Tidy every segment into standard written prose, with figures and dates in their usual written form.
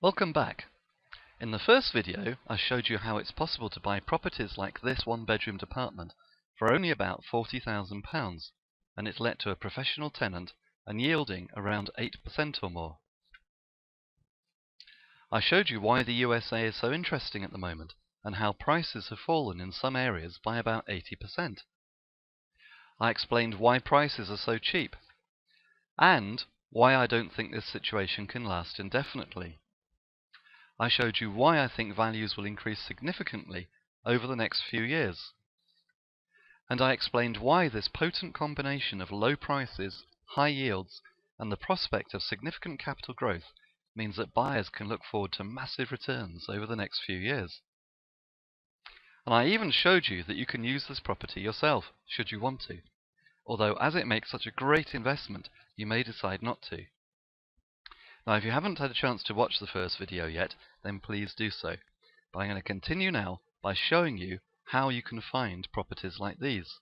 Welcome back. In the first video, I showed you how it's possible to buy properties like this one-bedroom apartment for only about £40,000, and it's let to a professional tenant and yielding around 8% or more. I showed you why the USA is so interesting at the moment and how prices have fallen in some areas by about 80%. I explained why prices are so cheap and why I don't think this situation can last indefinitely. I showed you why I think values will increase significantly over the next few years. And I explained why this potent combination of low prices, high yields, and the prospect of significant capital growth means that buyers can look forward to massive returns over the next few years. And I even showed you that you can use this property yourself, should you want to, although as it makes such a great investment, you may decide not to. Now, if you haven't had a chance to watch the first video yet, then please do so. But I'm going to continue now by showing you how you can find properties like these.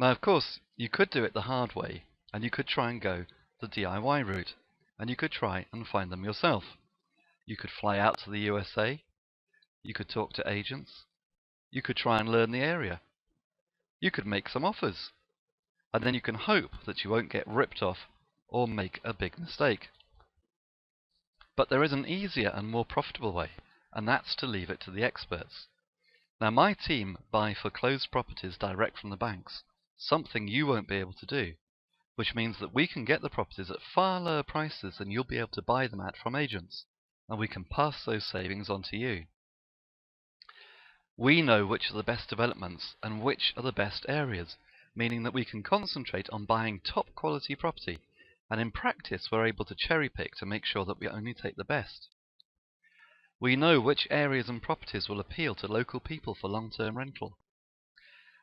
Now, of course, you could do it the hard way, and you could try and go the DIY route, and you could try and find them yourself. You could fly out to the USA, you could talk to agents, you could try and learn the area, you could make some offers, and then you can hope that you won't get ripped off or make a big mistake. But there is an easier and more profitable way, and that's to leave it to the experts. Now, my team buy foreclosed properties direct from the banks, something you won't be able to do, which means that we can get the properties at far lower prices than you'll be able to buy them at from agents, and we can pass those savings on to you. We know which are the best developments and which are the best areas, meaning that we can concentrate on buying top quality property, and in practice we're able to cherry pick to make sure that we only take the best. We know which areas and properties will appeal to local people for long-term rental.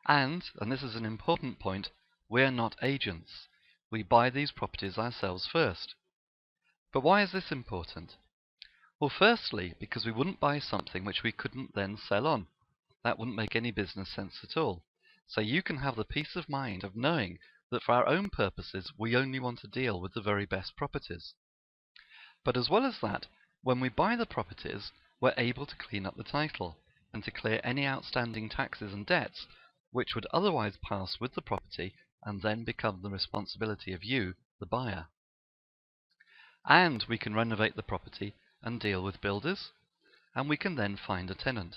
And this is an important point, we're not agents. We buy these properties ourselves first. But why is this important? Well, firstly, because we wouldn't buy something which we couldn't then sell on. That wouldn't make any business sense at all. So you can have the peace of mind of knowing that for our own purposes, we only want to deal with the very best properties. But as well as that, when we buy the properties, we're able to clean up the title and to clear any outstanding taxes and debts which would otherwise pass with the property and then become the responsibility of you, the buyer. And we can renovate the property and deal with builders, and we can then find a tenant.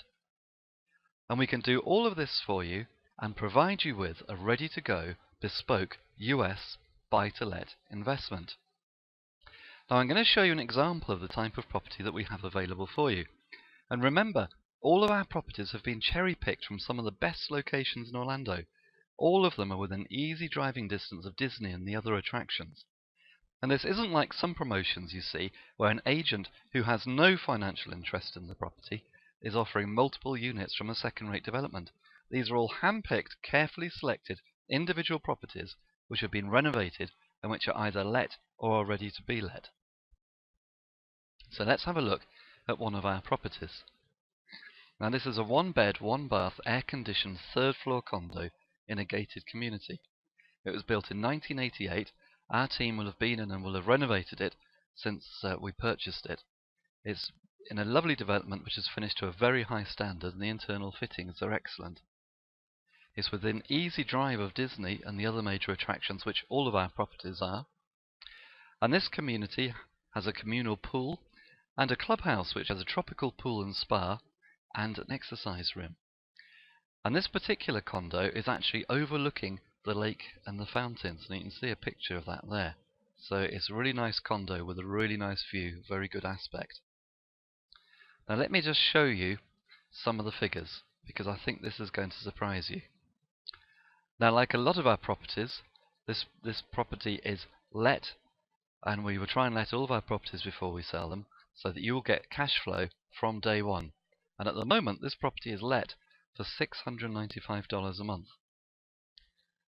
And we can do all of this for you and provide you with a ready-to-go, bespoke US buy-to-let investment. Now, I'm going to show you an example of the type of property that we have available for you. And remember, all of our properties have been cherry-picked from some of the best locations in Orlando. All of them are within easy driving distance of Disney and the other attractions. And this isn't like some promotions you see, where an agent who has no financial interest in the property is offering multiple units from a second-rate development. These are all hand-picked, carefully selected individual properties which have been renovated and which are either let or are ready to be let. So let's have a look at one of our properties. Now, this is a one-bed, one-bath, air-conditioned third-floor condo in a gated community. It was built in 1988. Our team will have been in and will have renovated it since we purchased it. It's in a lovely development which is finished to a very high standard, and the internal fittings are excellent. It's within easy drive of Disney and the other major attractions, which all of our properties are. And this community has a communal pool and a clubhouse which has a tropical pool and spa and an exercise room. And this particular condo is actually overlooking the lake and the fountains, and you can see a picture of that there. So it's a really nice condo with a really nice view, very good aspect. Now let me just show you some of the figures, because I think this is going to surprise you. Now, like a lot of our properties, this property is let, and we will try and let all of our properties before we sell them, so that you will get cash flow from day one. And at the moment, this property is let for $695 a month.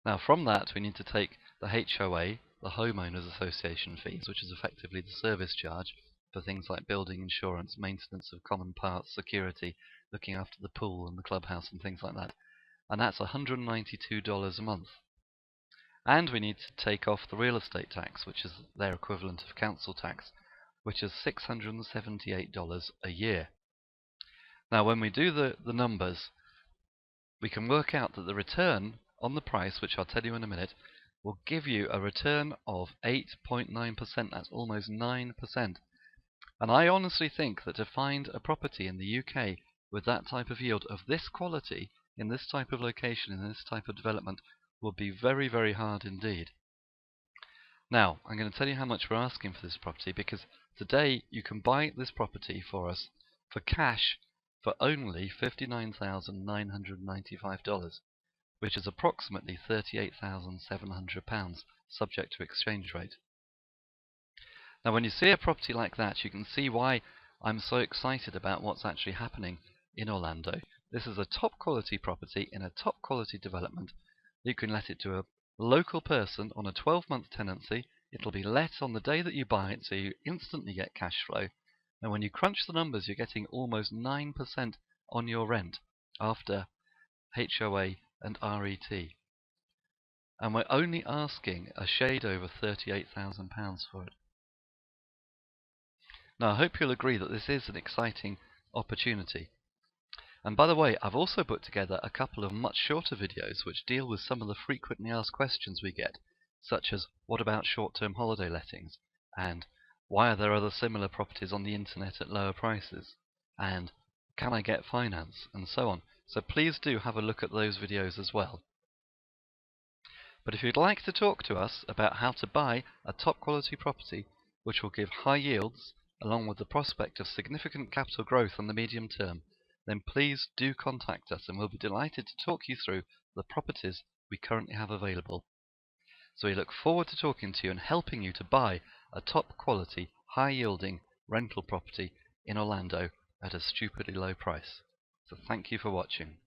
Now, from that, we need to take the HOA, the Homeowners Association fees, which is effectively the service charge for things like building insurance, maintenance of common parts, security, looking after the pool and the clubhouse and things like that. And that's $192 a month. And we need to take off the real estate tax, which is their equivalent of council tax, which is $678 a year. Now, when we do the numbers, we can work out that the return on the price, which I'll tell you in a minute, will give you a return of 8.9%. That's almost 9%. And I honestly think that to find a property in the UK with that type of yield, of this quality, in this type of location, in this type of development, will be very, very hard indeed. Now, I'm going to tell you how much we're asking for this property, because today you can buy this property for us for cash for only $59,995, which is approximately £38,700, subject to exchange rate. Now, when you see a property like that, you can see why I'm so excited about what's actually happening in Orlando. This is a top quality property in a top quality development. You can let it to a local person on a 12-month tenancy. It'll be let on the day that you buy it, so you instantly get cash flow. And when you crunch the numbers, you're getting almost 9% on your rent after HOA and RET. And we're only asking a shade over £38,000 for it. Now, I hope you'll agree that this is an exciting opportunity. And by the way, I've also put together a couple of much shorter videos which deal with some of the frequently asked questions we get, such as what about short-term holiday lettings, and why are there other similar properties on the internet at lower prices, and can I get finance, and so on. So please do have a look at those videos as well. But if you'd like to talk to us about how to buy a top quality property which will give high yields along with the prospect of significant capital growth on the medium term, then please do contact us and we'll be delighted to talk you through the properties we currently have available. So we look forward to talking to you and helping you to buy a top quality, high yielding rental property in Orlando at a stupidly low price. So thank you for watching.